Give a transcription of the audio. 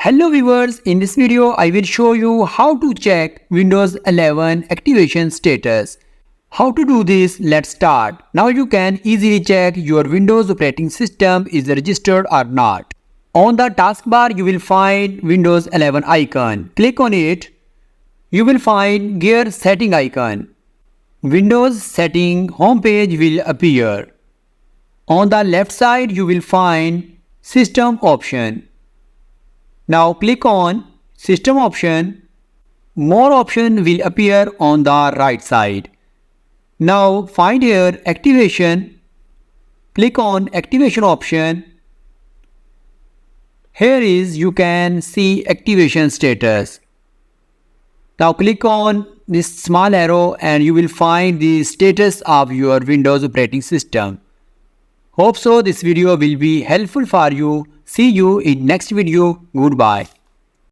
Hello viewers, in this video I will show you how to check Windows 11 activation status. How to do this? Let's start. Now you can easily check your Windows operating system is registered or not. On the taskbar you will find Windows 11 icon. Click on it. You will find Gear Setting icon. Windows Setting homepage will appear. On the left side you will find System option. Now click on System option. More option will appear on the right side. Now find here Activation. Click on Activation option. Here is you can see activation status. Now click on this small arrow and you will find the status of your Windows operating system. Hope so this video will be helpful for you. See you in next video. Goodbye.